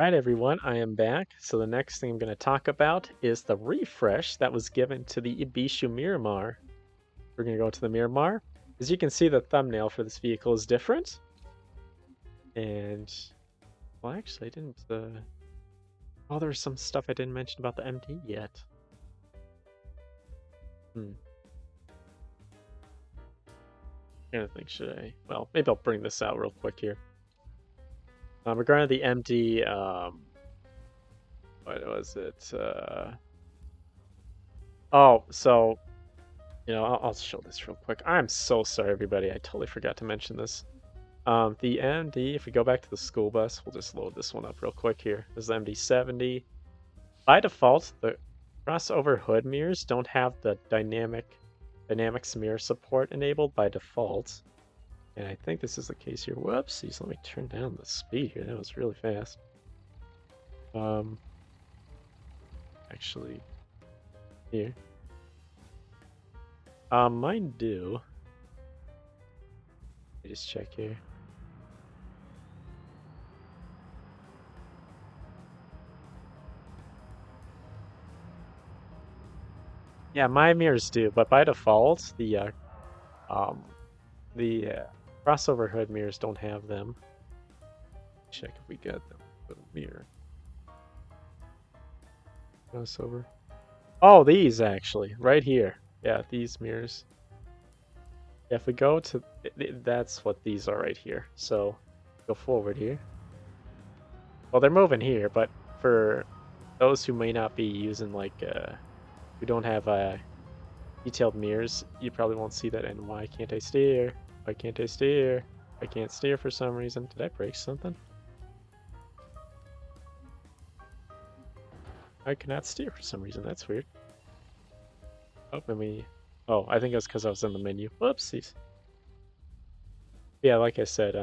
Right, everyone, I am back. So the next thing I'm going to talk about is the refresh that was given to the Ibishu Miramar. We're going to go to the Miramar. As you can see, the thumbnail for this vehicle is different. And, well, actually, I didn't... Oh, there's some stuff I didn't mention about the MD yet. I'm trying to think, should I... Well, maybe I'll bring this out real quick here. Regarding the MD, what was it? Oh, so... I'll show this real quick. I'm so sorry, everybody. I totally forgot to mention this. The MD, if we go back to the school bus, we'll just load this one up real quick here. This is the MD70. By default, the crossover hood mirrors don't have the dynamics mirror support enabled by default. And I think this is the case here. Whoopsies, let me turn down the speed here. That was really fast. Actually, here. Mine do. Let me just check here. Yeah, my mirrors do, but by default, the crossover hood mirrors don't have them. Check if we got them. Put a mirror. Crossover. Oh, these actually, right here. Yeah, these mirrors. If we go to, that's what these are right here. So, go forward here. Well, they're moving here, but for those who may not be using who don't have detailed mirrors, you probably won't see that. And why can't I steer? Why can't I steer? I can't steer for some reason. Did I break something? I cannot steer for some reason. That's weird. Oh, let me... Oh, I think that's because I was in the menu. Whoopsies. Yeah, like I said,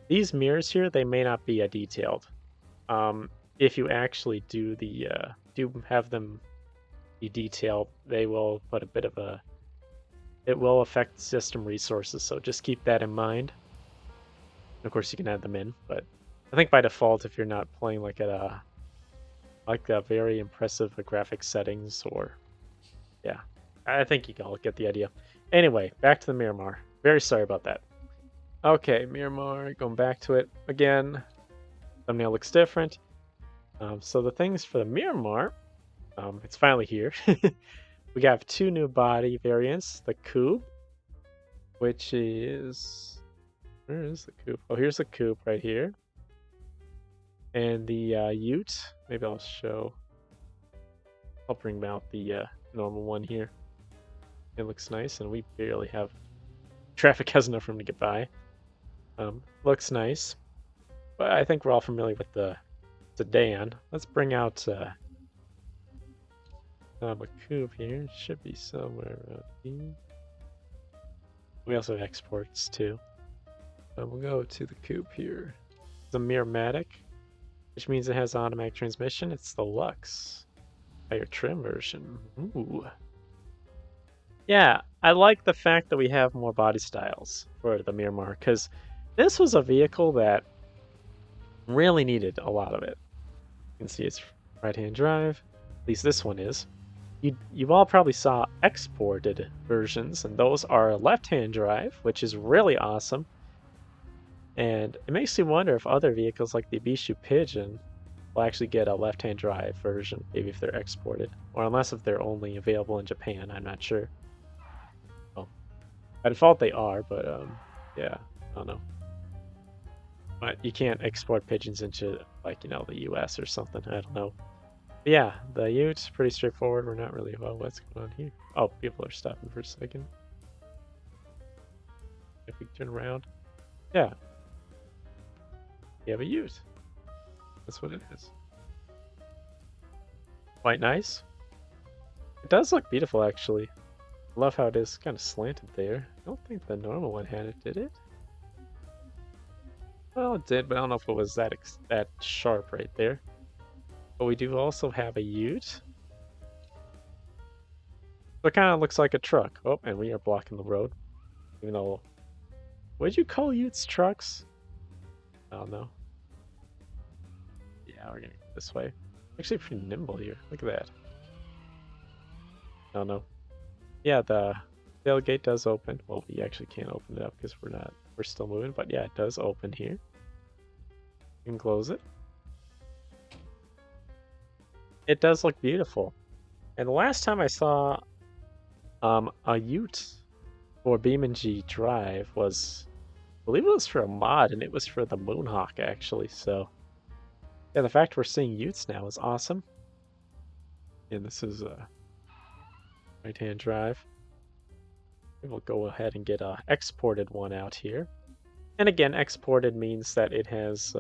these mirrors here, they may not be detailed. If you actually do have them be detailed, they will put a bit of a... It will affect system resources, so just keep that in mind. Of course, you can add them in, but I think by default, if you're not playing like at a very impressive graphics settings, or yeah, I think you can all get the idea. Anyway, back to the Miramar. Very sorry about that. Okay, Miramar, going back to it again. Thumbnail looks different. So the things for the Miramar, it's finally here. We have two new body variants. The Coupe, which is... Where is the Coupe? Oh, here's the Coupe right here. And the Ute. Maybe I'll bring out the normal one here. It looks nice, and we barely have... Traffic has enough room to get by. Looks nice. But I think we're all familiar with the sedan. Let's bring out... a Coupe here. Should be somewhere around here. We also have exports too. We'll go to the Coupe here. The Miramatic, which means it has automatic transmission. It's the Lux, higher trim version. Ooh. Yeah, I like the fact that we have more body styles for the Miramar, because this was a vehicle that really needed a lot of it. You can see it's right-hand drive. At least this one is. You've all probably saw exported versions, and those are left-hand drive, which is really awesome. And it makes me wonder if other vehicles like the Ibishu Pigeon will actually get a left-hand drive version, maybe if they're exported, or unless if they're only available in Japan, I'm not sure. Well, by default they are, but yeah, I don't know. But you can't export pigeons into the US or something, I don't know. But yeah, the Ute's pretty straightforward. We're not really... Well, what's going on here? Oh, people are stopping for a second. If we turn around. Yeah. You have a Ute. That's what it is. Quite nice. It does look beautiful, actually. I love how it is kind of slanted there. I don't think the normal one had it, did it? Well, it did, but I don't know if it was that sharp right there. But we do also have a Ute. So it kind of looks like a truck. Oh, and we are blocking the road. Even though... Would you call Utes trucks? I don't know. Yeah, we're gonna go this way. Actually, pretty nimble here. Look at that. Oh no. Yeah, the tailgate does open. Well, we actually can't open it up because we're still moving, but yeah, it does open here. You can close it. It does look beautiful. And the last time I saw a Ute for BeamNG.drive was, I believe it was for a mod, and it was for the Moonhawk actually. So yeah, the fact we're seeing Utes now is awesome. And this is a right-hand drive. We'll go ahead and get a exported one out here. And again, exported means that it has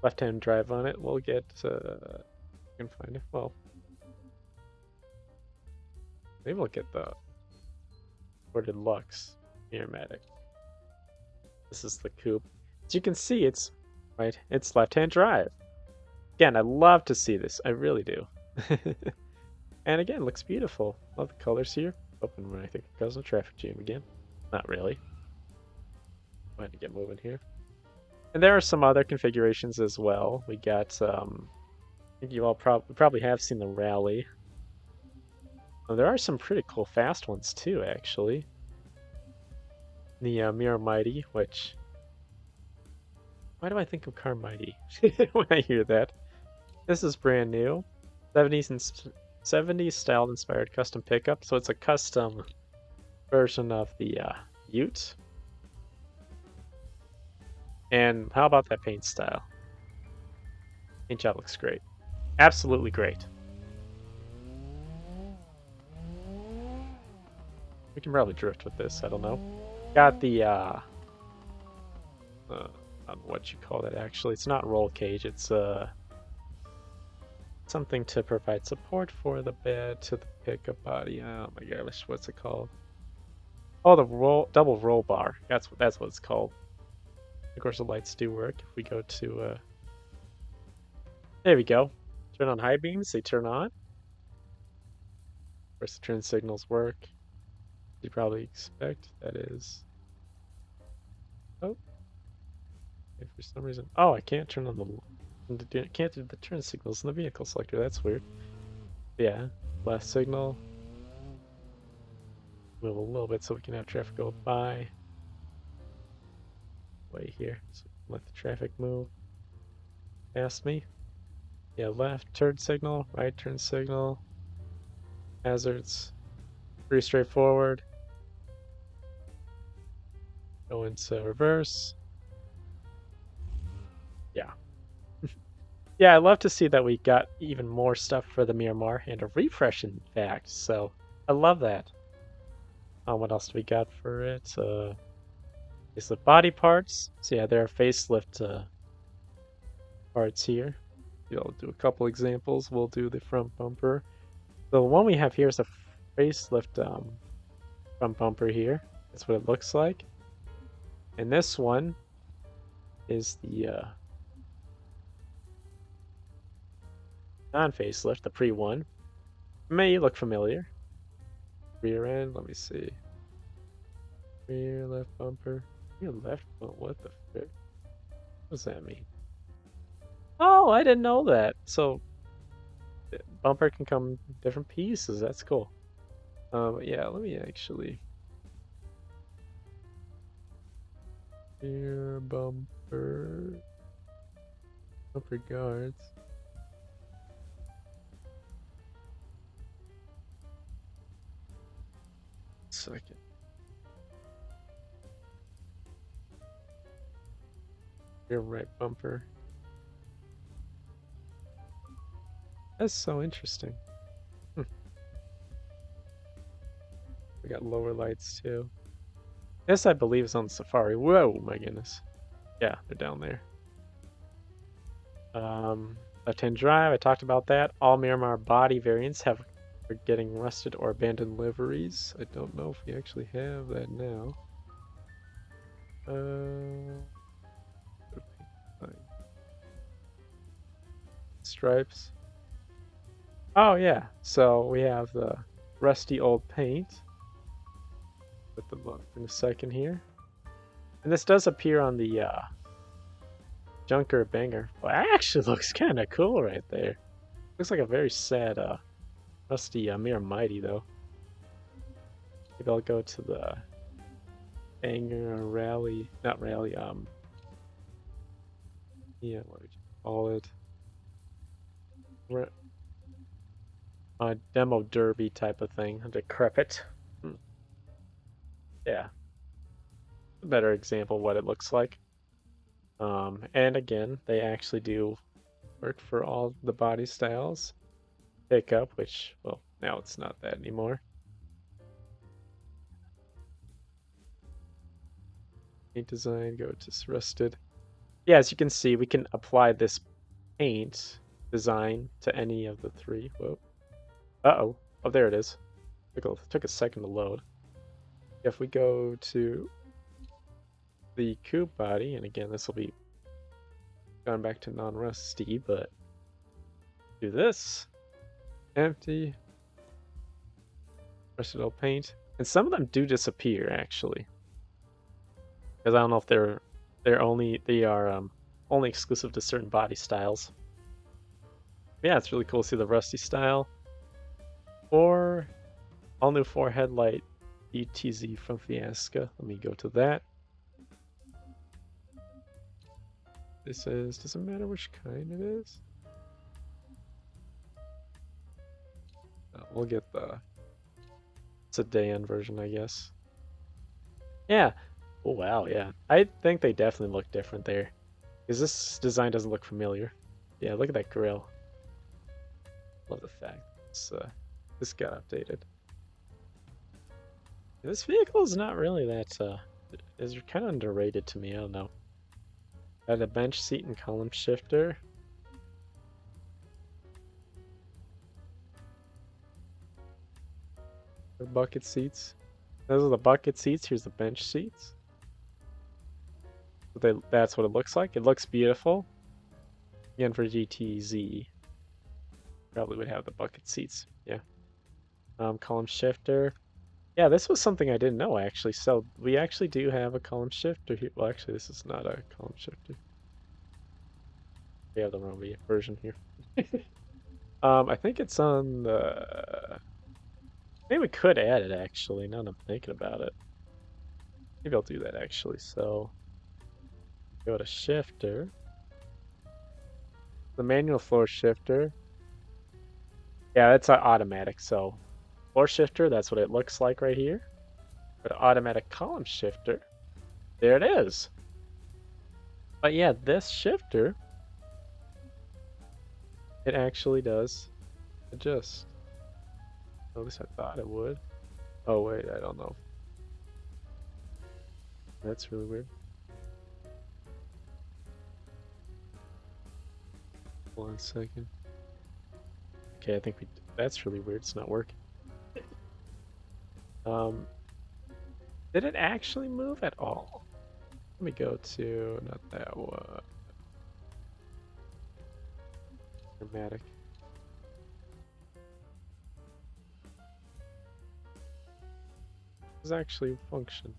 left-hand drive on it. We'll get, I can find it. Well, maybe we'll get the exported Lux Miramatic. This is the coupe. As you can see, it's left-hand drive. Again, I love to see this. I really do. And again, looks beautiful. Love the colors here. Open when I think it goes on traffic jam again. Not really. Go ahead and get moving here. And there are some other configurations as well. We got, I think you all probably have seen the Rally. There are some pretty cool fast ones too, actually. The Mighty, which... Why do I think of Car Mighty when I hear that? This is brand new. 70s style inspired custom pickup. So it's a custom version of the Ute. And how about that paint style? Paint job looks great. Absolutely great. We can probably drift with this, I don't know. Got the I don't know what you call it actually. It's not roll cage, it's something to provide support for the bed to the pickup body. Oh my gosh, what's it called? Oh, the double roll bar. That's what it's called. Of course, the lights do work. If we go to, there we go. Turn on high beams, they turn on. Of course, the turn signals work. You probably expect that is. Oh, okay, for some reason. Oh, I can't turn on can't do the turn signals in the vehicle selector. That's weird. Yeah, last signal. Move a little bit so we can have traffic go by. Way here, so let the traffic move past me. Yeah, left turn signal, right turn signal, hazards. Pretty straightforward. Go into reverse. Yeah. Yeah, I love to see that we got even more stuff for the Miramar and a refresh, in fact. So I love that. What else do we got for it? It's the body parts. So yeah, there are facelift parts here. I'll do a couple examples. We'll do the front bumper. The one we have here is a facelift front bumper here. That's what it looks like. And this one is the non-facelift, the pre one. May look familiar. Rear end, let me see. Rear left bumper. Rear left bumper, what the frick? What does that mean? Oh, I didn't know that. So, bumper can come in different pieces. That's cool. Yeah, let me actually... Rear bumper... Bumper guards. Second. Rear right bumper. That's so interesting. We got lower lights too. This, I believe, is on the Safari. Whoa, my goodness. Yeah, they're down there. Left-hand drive, I talked about that. All Miramar body variants are getting rusted or abandoned liveries. I don't know if we actually have that now. Stripes. Oh yeah, so we have the rusty old paint. Put them up in a second here. And this does appear on the Junker Banger. Well, that actually looks kind of cool right there. Looks like a very sad, rusty Mir Mighty though. Maybe I'll go to the Banger Rally, not Rally, yeah, what would you call it? Demo derby type of thing. Decrepit. Yeah. A better example of what it looks like. And again, they actually do work for all the body styles. Pickup, which, well, now it's not that anymore. Paint design, go to rusted. Yeah, as you can see, we can apply this paint design to any of the three. Whoa. Uh-oh. Oh, there it is. Took a second to load. If we go to the coupe body, and again, this will be gone back to non-rusty, but do this. Empty. Versatile paint. And some of them do disappear, actually. Because I don't know if they are only exclusive to certain body styles. Yeah, it's really cool to see the rusty style. Or all new 4 headlight ETZ from Fiasco. Let me go to that. This is, doesn't matter which kind it is. We'll get the sedan version, I guess. Yeah. Oh, wow, yeah. I think they definitely look different there. Because this design doesn't look familiar. Yeah, look at that grill. Love the fact this got updated. This vehicle is not really that, is kind of underrated to me, I don't know. Got a bench seat and column shifter. The bucket seats. Those are the bucket seats, here's the bench seats. That's what it looks like. It looks beautiful. Again, for GTZ, probably would have the bucket seats. Yeah. Column shifter. Yeah, this was something I didn't know actually. So we actually do have a column shifter here. Well, actually, this is not a column shifter. We have the wrong version here. I think it's on the. Maybe we could add it actually. Now that I'm thinking about it. Maybe I'll do that actually. So go to shifter. The manual floor shifter. Yeah, that's automatic. So floor shifter, that's what it looks like right here. But automatic column shifter, there it is. But yeah, this shifter, it actually does adjust. At least I thought it would. Oh wait, I don't know. That's really weird. Hold on a second. Okay, I think that's really weird. It's not working. Did it actually move at all? Let me go to, not that one. Dramatic. Does actually function?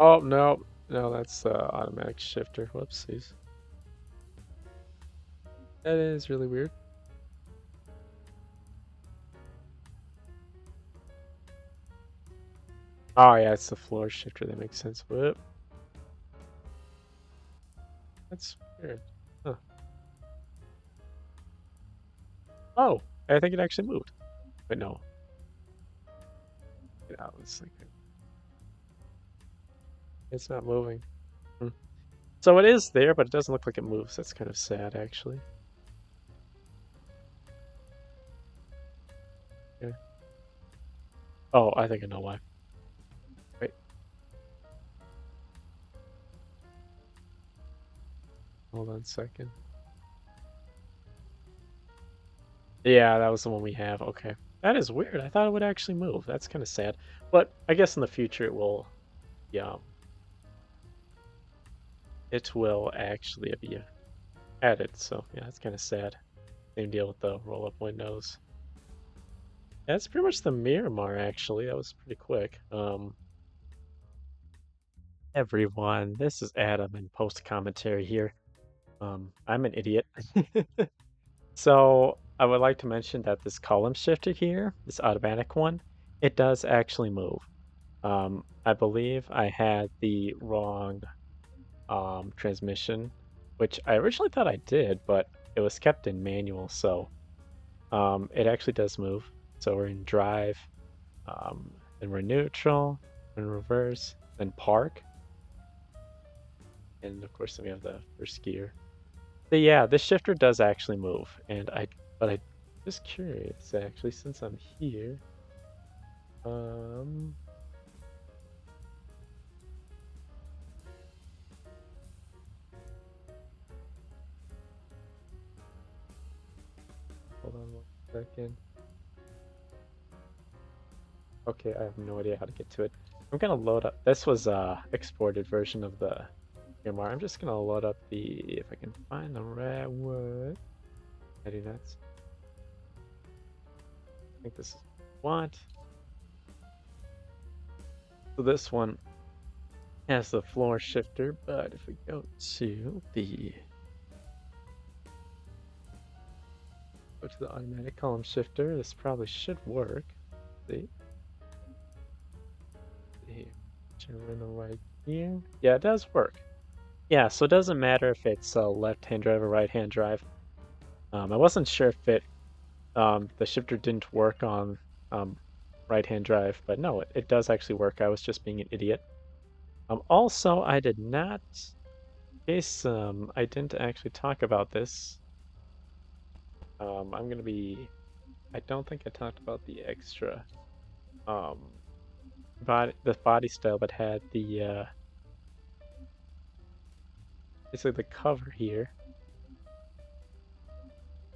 Oh, no. No, that's the automatic shifter. Whoopsies. That is really weird. Oh yeah, it's the floor shifter. That makes sense. Whoop. That's weird. Huh. Oh, I think it actually moved. But no. Get out of this thing. It's not moving. So it is there, but it doesn't look like it moves. That's kind of sad, actually. Yeah. Oh, I think I know why. Wait. Hold on a second. Yeah, that was the one we have. Okay. That is weird. I thought it would actually move. That's kind of sad. But I guess in the future it will, yeah. It will actually be added. So yeah, that's kind of sad. Same deal with the roll-up windows. That's pretty much the Miramar, actually. That was pretty quick. everyone, this is Adam in post commentary here. I'm an idiot. So I would like to mention that this column shifter here, this automatic one, it does actually move. I believe I had the wrong transmission, which I originally thought I did, but it was kept in manual, so it actually does move. So we're in drive, then we're neutral, then reverse, then park. And of course, then we have the first gear. But yeah, this shifter does actually move, and I'm just curious actually, since I'm here. Hold on 1 second. Okay, I have no idea how to get to it. I'm gonna load up. This was a exported version of the Miramar. I'm just gonna load up the, if I can find the right word. I do nuts. I think this is what. So this one has the floor shifter, but if we go to the automatic column shifter, this probably should work. See? Here, turn the right here. Yeah, it does work. Yeah, so it doesn't matter if it's a left-hand drive or right-hand drive. I wasn't sure if the shifter didn't work on right-hand drive, but no, it does actually work. I was just being an idiot. Also, I did not, in case I didn't actually talk about this. I don't think I talked about the extra body style that had the basically the cover here.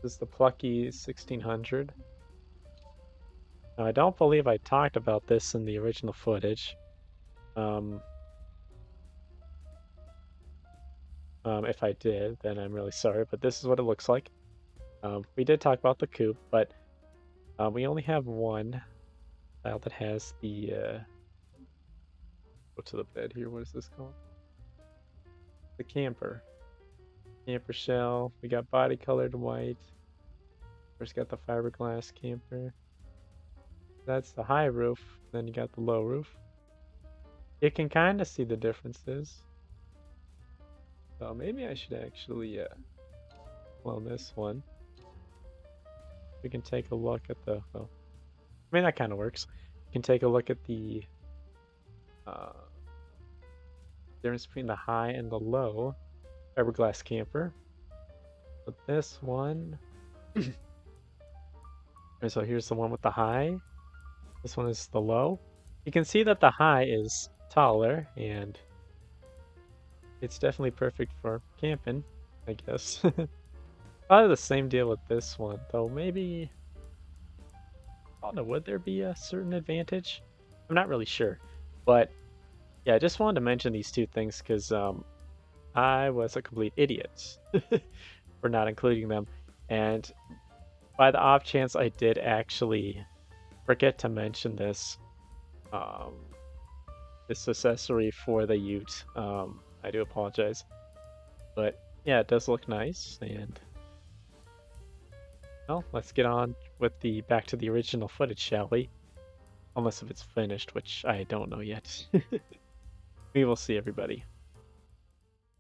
This is the Plucky 1600. Now, I don't believe I talked about this in the original footage. If I did, then I'm really sorry, but this is what it looks like. We did talk about the coupe, but we only have one style that has the go to the bed here. What is this called? The camper shell. We got body colored white. First got the fiberglass camper. That's the high roof. Then you got the low roof. You can kind of see the differences. So maybe I should actually clone this one. We can take a look at the, well, I mean, that kind of works. You can take a look at the difference between the high and the low fiberglass camper. But this one, and so here's the one with the high. This one is the low. You can see that the high is taller, and it's definitely perfect for camping, I guess. Probably the same deal with this one, though maybe, I don't know, would there be a certain advantage? I'm not really sure, but yeah, I just wanted to mention these two things because I was a complete idiot for not including them, and by the off chance I did actually forget to mention this this accessory for the Ute, I do apologize, but yeah, it does look nice, and well, let's get on with the back to the original footage, shall we? Unless if it's finished, which I don't know yet. We will see, everybody.